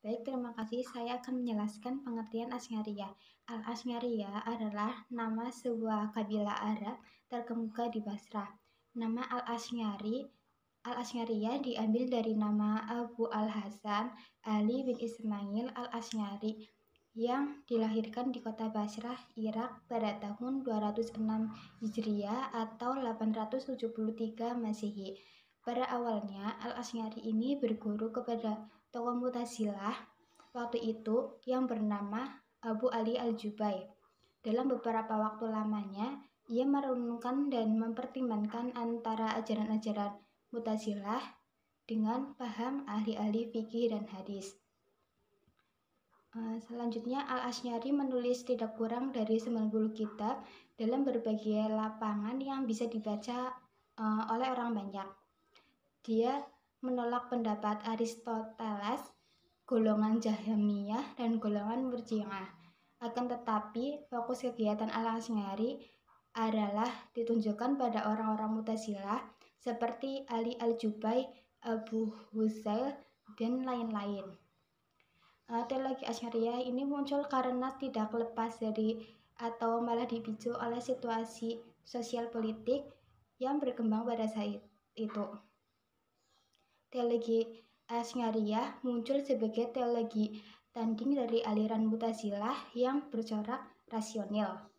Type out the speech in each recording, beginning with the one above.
Baik, terima kasih. Saya akan menjelaskan pengertian Asy'ariyah. Al-Asy'ariyah adalah nama sebuah kabilah Arab terkemuka di Basrah. Nama Al-Asy'ariyah diambil dari nama Abu Al-Hasan Ali bin Ismail Al-Asy'ari yang dilahirkan di kota Basrah, Irak pada tahun 206 Hijriah atau 873 Masehi. Pada awalnya, Al-Asy'ari ini berguru kepada tokoh Mu'tazilah waktu itu yang bernama Abu Ali Al-Jubai. Dalam beberapa waktu lamanya, ia merenungkan dan mempertimbangkan antara ajaran-ajaran Mu'tazilah dengan paham ahli-ahli fikih dan hadis. Selanjutnya, Al-Asy'ari menulis tidak kurang dari 90 kitab dalam berbagai lapangan yang bisa dibaca oleh orang banyak. Dia menolak pendapat Aristoteles, golongan Jahmiyah, dan golongan Murji'ah. Akan tetapi, fokus kegiatan Al-Asy'ari adalah ditunjukkan pada orang-orang Mu'tazilah seperti Ali Al-Jubai, Abu Huzail, dan lain-lain. Teologi Asy'ariyah ini muncul karena tidak lepas dari atau malah dipicu oleh situasi sosial politik yang berkembang pada saat itu. Teologi Asy'ariyah muncul sebagai teologi tanding dari aliran Mu'tazilah yang bercorak rasional.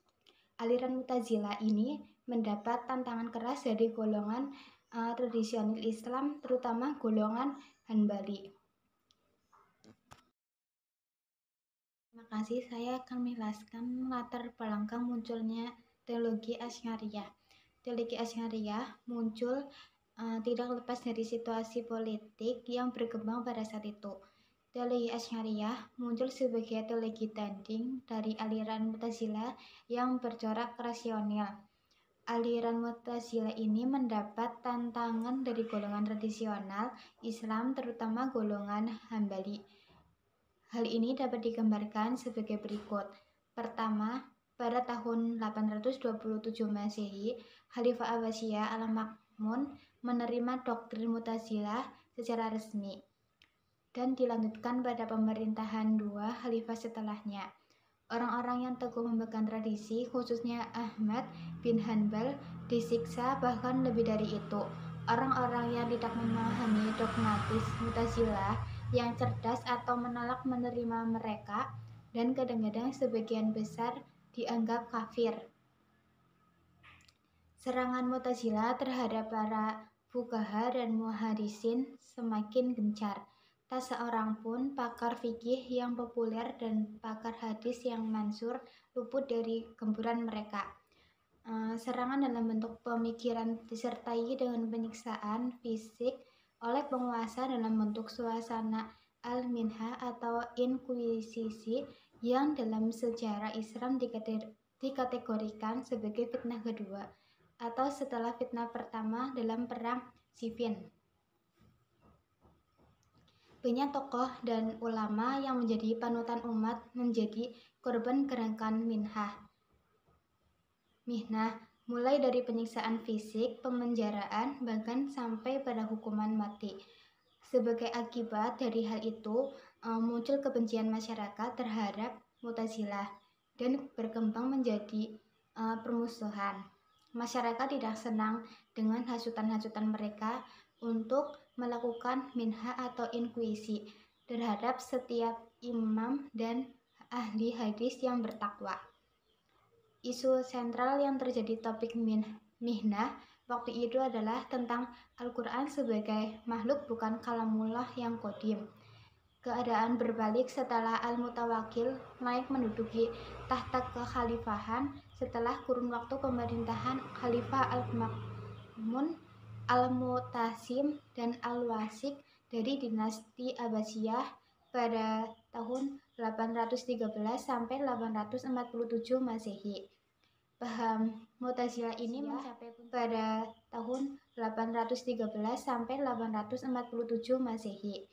Aliran Mu'tazilah ini mendapat tantangan keras dari golongan tradisional Islam, terutama golongan Hanbali. Terima kasih. Saya akan menjelaskan latar belakang munculnya teologi Asy'ariyah. Teologi Asy'ariyah muncul tidak lepas dari situasi politik yang berkembang pada saat itu. Teologi Asy'ariyah muncul sebagai teologi tanding dari aliran Mu'tazilah yang bercorak rasional. Aliran Mu'tazilah ini mendapat tantangan dari golongan tradisional Islam, terutama golongan Hambali. Hal ini dapat digambarkan sebagai berikut. Pertama, pada tahun 827 Masehi, Khalifah Abbasiyah Al-Ma'mun menerima doktrin Mu'tazilah secara resmi dan dilanjutkan pada pemerintahan dua khalifah setelahnya. Orang-orang yang teguh memegang tradisi, khususnya Ahmad bin Hanbal, disiksa, bahkan lebih dari itu. Orang-orang yang tidak memahami dogmatis Mu'tazilah yang cerdas atau menolak menerima mereka, dan kadang-kadang sebagian besar dianggap kafir. Serangan Mu'tazilah terhadap para fuqaha dan muhaddisin semakin gencar. Tak seorang pun pakar fikih yang populer dan pakar hadis yang mansur luput dari gempuran mereka. Serangan dalam bentuk pemikiran disertai dengan penyiksaan fisik oleh penguasa dalam bentuk suasana al-minha atau inkuisisi yang dalam sejarah Islam dikategorikan sebagai fitnah kedua atau setelah fitnah pertama dalam perang Siffin. Banyak tokoh dan ulama yang menjadi panutan umat menjadi korban gerakan mihnah, mulai dari penyiksaan fisik, pemenjaraan, bahkan sampai pada hukuman mati. Sebagai akibat dari hal itu, muncul kebencian masyarakat terhadap Mu'tazilah dan berkembang menjadi permusuhan. Masyarakat tidak senang dengan hasutan-hasutan mereka untuk melakukan minha atau inkuisi terhadap setiap imam dan ahli hadis yang bertakwa. Isu sentral yang terjadi topik mihnah waktu itu adalah tentang Al-Quran sebagai makhluk bukan kalamullah yang qadim. Keadaan berbalik setelah Al-Mutawakkil naik menduduki tahta kekhalifahan setelah kurun waktu pemerintahan Khalifah Al-Ma'mun, Al-Mu'tasim, dan Al-Wasik dari dinasti Abbasiyah pada tahun 813 sampai 847 Masehi. Paham Mu'tazilah ini mencapai pada tahun 813 sampai 847 Masehi.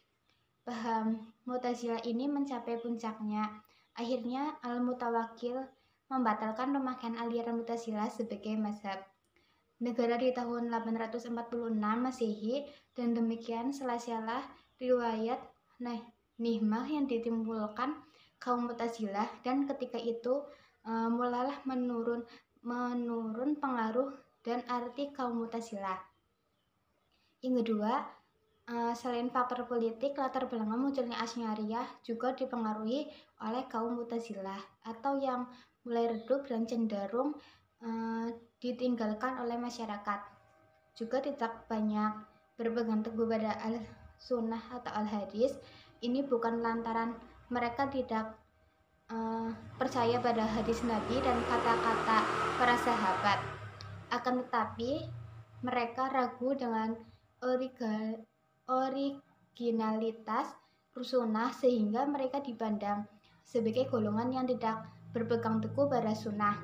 Paham Mu'tazilah ini mencapai puncaknya. Akhirnya Al-Mutawakkil membatalkan pemakaian aliran Mu'tazilah sebagai mazhab negara di tahun 846 Masehi, dan demikian selesailah riwayat nihmah yang ditimbulkan kaum Mu'tazilah, dan ketika itu mulalah menurun pengaruh dan arti kaum Mu'tazilah. Yang kedua, selain faktor politik, latar belakang munculnya Asy'ariyah juga dipengaruhi oleh kaum Mu'tazilah atau yang mulai redup dan cenderung ditinggalkan oleh masyarakat. Juga tidak banyak berpegang teguh pada al-sunnah atau al-hadis. Ini bukan lantaran mereka tidak percaya pada hadis Nabi dan kata-kata para sahabat, akan tetapi mereka ragu dengan originalitas sunnah, sehingga mereka dipandang sebagai golongan yang tidak berpegang teguh pada sunnah.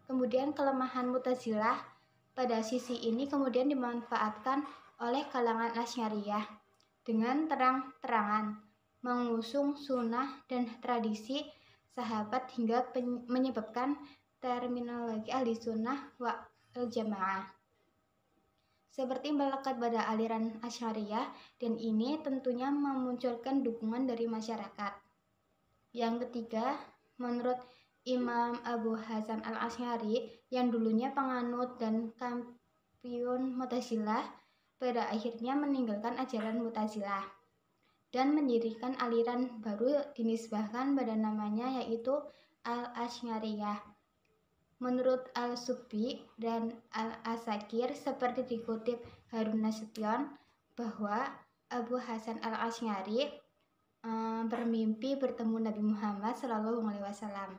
Kemudian kelemahan Mu'tazilah pada sisi ini kemudian dimanfaatkan oleh kalangan Asy'ariyah dengan terang-terangan mengusung sunnah dan tradisi sahabat hingga menyebabkan terminologi ahli sunnah wal jamaah seperti melekat pada aliran Asy'ariyah, dan ini tentunya memunculkan dukungan dari masyarakat. Yang ketiga, menurut Imam Abu Hasan al-Asy'ari yang dulunya penganut dan kampiun Mu'tazilah, pada akhirnya meninggalkan ajaran Mu'tazilah dan mendirikan aliran baru dinisbahkan pada namanya, yaitu al-Asy'ariyah. Menurut Al-Subki dan Al-Asakir, seperti dikutip Harun Nasution, bahwa Abu Hasan al-Asy'ari bermimpi bertemu Nabi Muhammad SAW,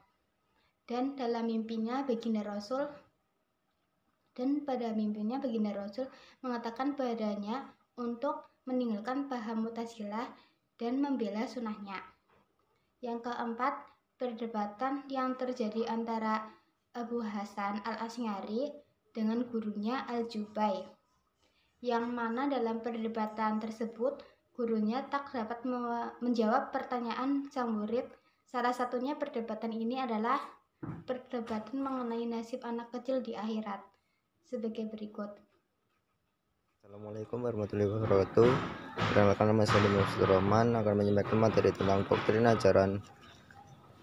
dan pada mimpinya baginda Rasul mengatakan padanya untuk meninggalkan paham Mu'tazilah dan membela sunnahnya. Yang keempat, perdebatan yang terjadi antara Abu Hasan al-Asy'ari dengan gurunya Al-Jubai, yang mana dalam perdebatan tersebut gurunya tak dapat menjawab pertanyaan sang murid. Salah satunya perdebatan ini adalah perdebatan mengenai nasib anak kecil di akhirat, sebagai berikut. Assalamualaikum warahmatullahi wabarakatuh. Perkenalkan, nama saya Muhammad Rahman, akan menyampaikan materi tentang doktrin ajaran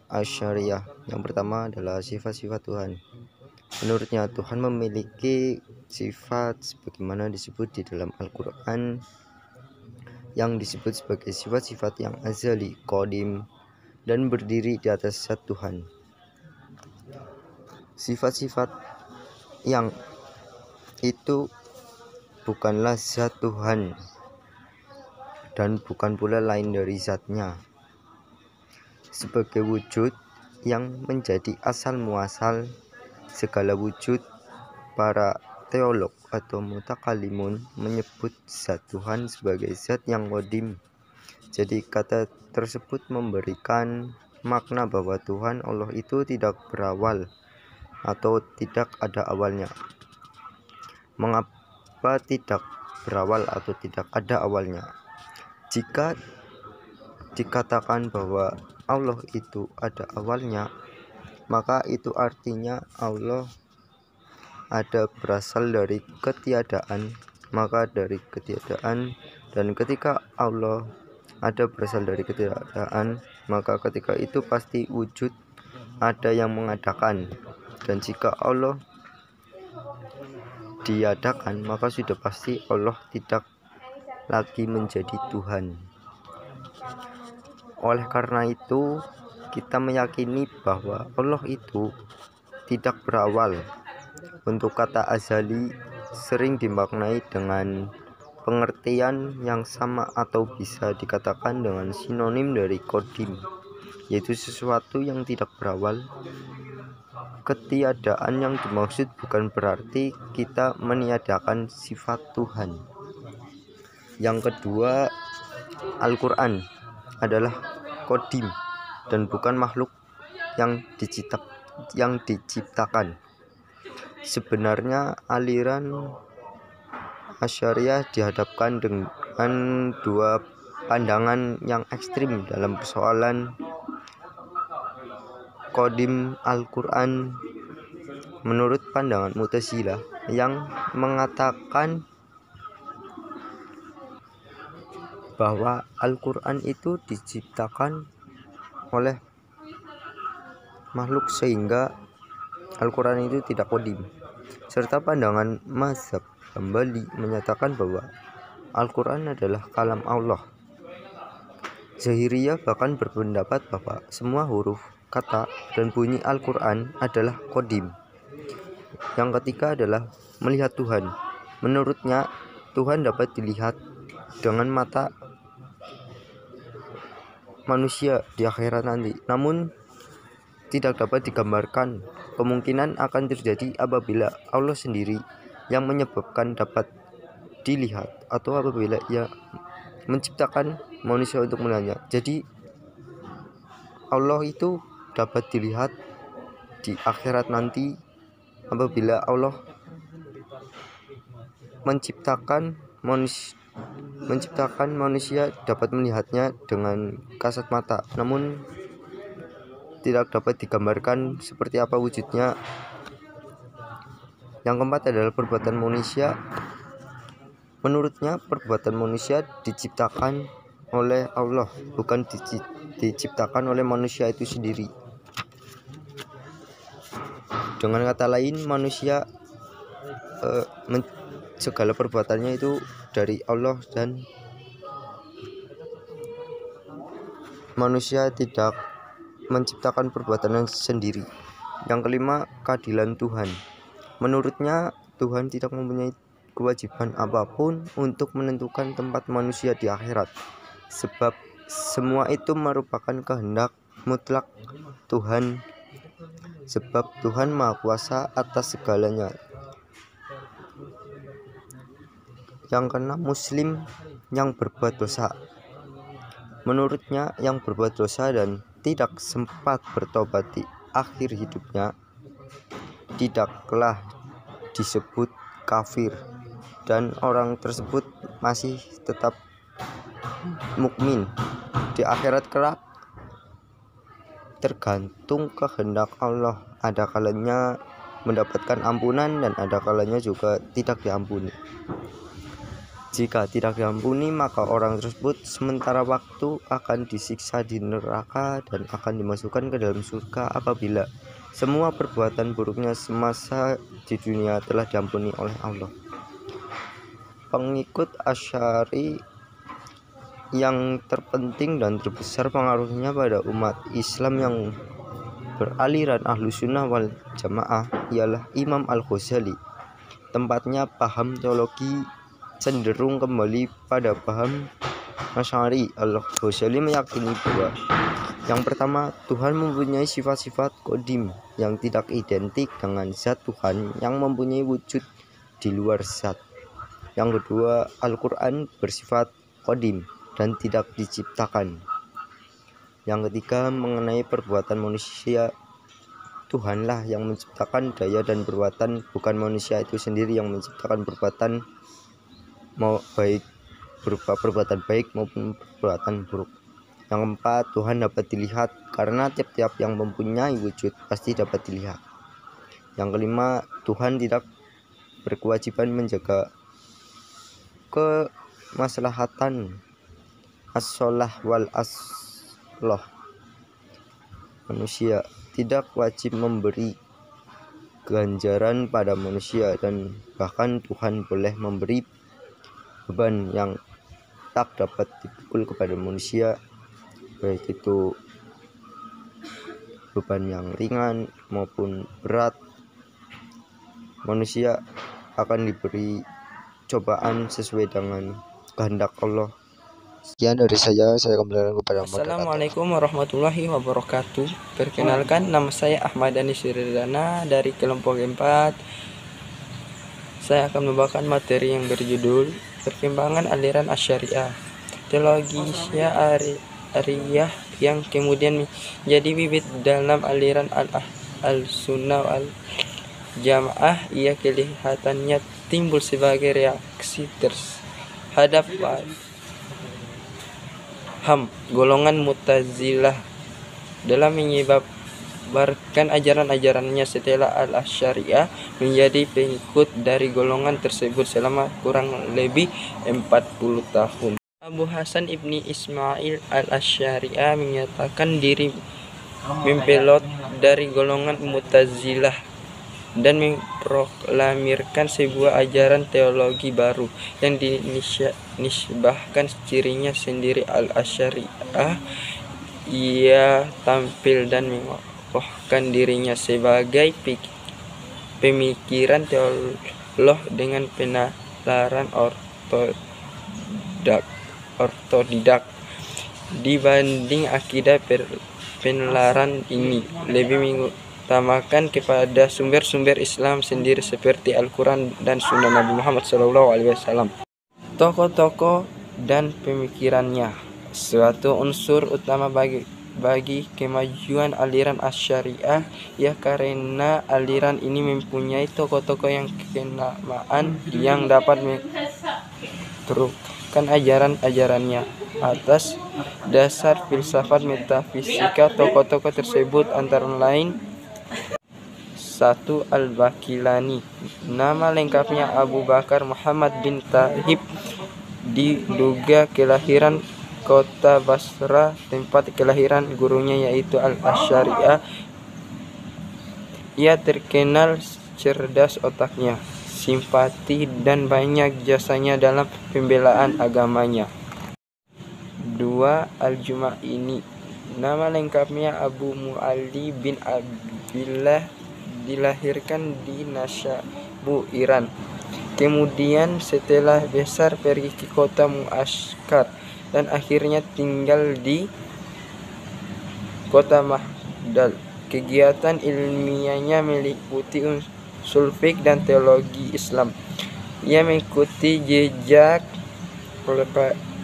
Asy'ariyah. Yang pertama adalah sifat-sifat Tuhan. Menurutnya, Tuhan memiliki sifat sebagaimana disebut di dalam Al-Quran, yang disebut sebagai sifat-sifat yang azali, qadim, dan berdiri di atas zat Tuhan. Sifat-sifat yang itu bukanlah zat Tuhan dan bukan pula lain dari zatnya, sebagai wujud yang menjadi asal muasal segala wujud. Para teolog atau mutakalimun menyebut zat Tuhan sebagai zat yang qadim. Jadi kata tersebut memberikan makna bahwa Tuhan Allah itu tidak berawal atau tidak ada awalnya. Mengapa tidak berawal atau tidak ada awalnya? Jika dikatakan bahwa Allah itu ada awalnya, maka itu artinya Allah ada berasal dari ketiadaan. Maka dari ketiadaan, dan ketika Allah ada berasal dari ketiadaan, maka ketika itu pasti wujud ada yang mengadakan. Dan jika Allah diadakan, maka sudah pasti Allah tidak lagi menjadi Tuhan. Oleh karena itu, kita meyakini bahwa Allah itu tidak berawal. Untuk kata azali sering dimaknai dengan pengertian yang sama atau bisa dikatakan dengan sinonim dari qadim, yaitu sesuatu yang tidak berawal. Ketiadaan yang dimaksud bukan berarti kita meniadakan sifat Tuhan. Yang kedua, Al-Quran adalah qadim dan bukan makhluk yang diciptakan. Sebenarnya aliran Asy'ariyah dihadapkan dengan dua pandangan yang ekstrim dalam persoalan qadim Al-Quran. Menurut pandangan Mu'tazilah yang mengatakan bahwa Al-Quran itu diciptakan oleh makhluk sehingga Al-Quran itu tidak qadim, serta pandangan mazhab Hambali menyatakan bahwa Al-Quran adalah kalam Allah. Zahiriyah bahkan berpendapat bahwa semua huruf, kata, dan bunyi Al-Quran adalah qadim. Yang ketiga adalah melihat Tuhan. Menurutnya, Tuhan dapat dilihat dengan mata manusia di akhirat nanti, namun tidak dapat digambarkan. Kemungkinan akan terjadi apabila Allah sendiri yang menyebabkan dapat dilihat, atau apabila Ia menciptakan manusia untuk melihatnya. Jadi Allah itu dapat dilihat di akhirat nanti apabila Allah menciptakan manusia dapat melihatnya dengan kasat mata, namun tidak dapat digambarkan seperti apa wujudnya. Yang keempat adalah perbuatan manusia. Menurutnya perbuatan manusia diciptakan oleh Allah, bukan diciptakan oleh manusia itu sendiri. Dengan kata lain, manusia segala perbuatannya itu dari Allah, dan manusia tidak menciptakan perbuatannya sendiri. Yang kelima, keadilan Tuhan. Menurutnya Tuhan tidak mempunyai kewajiban apapun untuk menentukan tempat manusia di akhirat, sebab semua itu merupakan kehendak mutlak Tuhan, sebab Tuhan Maha Kuasa atas segalanya. Yang keenam, Muslim yang berbuat dosa. Menurutnya yang berbuat dosa dan tidak sempat bertobat di akhir hidupnya tidaklah disebut kafir, dan orang tersebut masih tetap mukmin. Di akhirat kelak tergantung kehendak Allah, ada kalanya mendapatkan ampunan dan ada kalanya juga tidak diampuni. Jika tidak diampuni, maka orang tersebut sementara waktu akan disiksa di neraka dan akan dimasukkan ke dalam surga apabila semua perbuatan buruknya semasa di dunia telah diampuni oleh Allah. Pengikut Asy'ari yang terpenting dan terbesar pengaruhnya pada umat Islam yang beraliran Ahlus Sunnah wal Jamaah ialah Imam Al-Ghazali. Tempatnya paham teologi cenderung kembali pada paham Asy'ari. Al-Ghazali meyakini bahwa yang pertama, Tuhan mempunyai sifat-sifat qadim yang tidak identik dengan zat Tuhan yang mempunyai wujud di luar zat. Yang kedua, Al-Quran bersifat qadim dan tidak diciptakan. Yang ketiga, mengenai perbuatan manusia, Tuhanlah yang menciptakan daya dan perbuatan, bukan manusia itu sendiri yang menciptakan perbuatan, mau baik berupa perbuatan baik maupun perbuatan buruk. Yang keempat, Tuhan dapat dilihat karena tiap-tiap yang mempunyai wujud pasti dapat dilihat. Yang kelima, Tuhan tidak berkewajiban menjaga kemaslahatan as-sholah wal asloh. Manusia tidak wajib memberi ganjaran pada manusia, dan bahkan Tuhan boleh memberi beban yang tak dapat dipikul kepada manusia, baik itu beban yang ringan maupun berat. Manusia akan diberi cobaan sesuai dengan kehendak Allah. Sekian dari saya kembali kepada moderator. Assalamualaikum warahmatullahi wabarakatuh. Perkenalkan, nama saya Ahmad Dhani Siridana dari kelompok 4. Saya akan membawakan materi yang berjudul Perkembangan Aliran Asy'ariyah, Teologi Sya'ariyah yang kemudian menjadi bibit dalam aliran Al-Sunnah wal Jamaah. Ia kelihatannya timbul sebagai reaksi terhadap golongan Mu'tazilah dalam menyebarkan ajaran-ajarannya. Setelah Al-Asy'ariyah menjadi pengikut dari golongan tersebut selama kurang lebih 40 tahun. Abu Hasan ibni Ismail al-Asy'ari menyatakan diri mempelot dari golongan Mu'tazilah dan memproklamirkan sebuah ajaran teologi baru yang dinisbahkan cirinya sendiri al-Asy'ariyah. Ia tampil dan mengokohkan dirinya sebagai pemikiran teolog dengan penalaran ortodidak. Dibanding akidah penalaran ini lebih mengutamakan kepada sumber-sumber Islam sendiri seperti Al-Quran dan Sunnah Nabi Muhammad SAW. Tokoh-tokoh dan pemikirannya suatu unsur utama bagi kemajuan aliran Asy'ariyah, ya karena aliran ini mempunyai tokoh-tokoh yang kenamaan yang dapat meneruskan ajaran-ajarannya atas dasar filsafat metafisika. Tokoh-tokoh tersebut antara lain: 1. Al-Baqillani. Nama lengkapnya Abu Bakar Muhammad bin Tahib, diduga kelahiran kota Basra, tempat kelahiran gurunya yaitu Al-Asy'ariyah. Ia terkenal cerdas otaknya, simpati dan banyak jasanya dalam pembelaan agamanya. 2. Al-Jumaini. Nama lengkapnya Abu Mu'alli bin Abdillah, dilahirkan di Nashabu, Iran. Kemudian setelah besar pergi ke kota Mu'askar dan akhirnya tinggal di kota Mahdal. Kegiatan ilmiahnya meliputi usul fiqh dan teologi Islam. Ia mengikuti jejak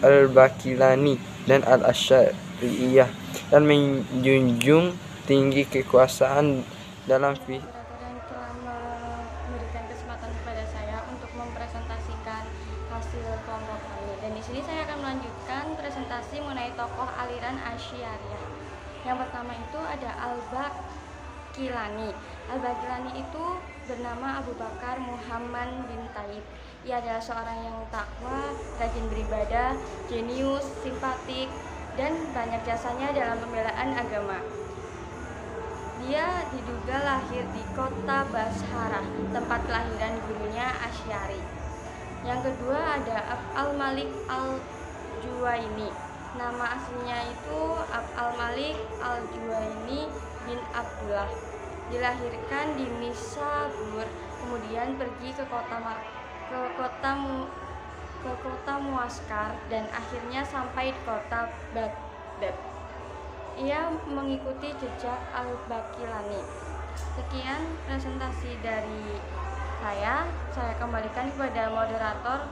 Al-Baqillani dan Al-Asy'ariyah dan menjunjung tinggi kekuasaan dalam yang telah memberikan kesempatan kepada saya untuk mempresentasikan hasil kelompok kami. Dan di sini saya akan melanjutkan presentasi mengenai tokoh aliran Asy'ariyah. Yang pertama itu ada Al-Baqillani. Al-Baqillani itu bernama Abu Bakar Muhammad bin Tahib. Ia adalah seorang yang takwa, rajin beribadah, jenius, simpatik, dan banyak jasanya dalam pembelaan agama. Dia diduga lahir di kota Basra, tempat kelahiran gurunya Asy'ari. Yang kedua ada Al-Malik Al-Juwaini. Nama aslinya itu Al-Malik Al-Juwaini bin Abdullah. Dilahirkan di Nisabur, kemudian pergi ke kota Muaskar dan akhirnya sampai di kota Baghdad. Ia mengikuti jejak Al-Baqillani. Sekian presentasi dari saya kembalikan kepada moderator.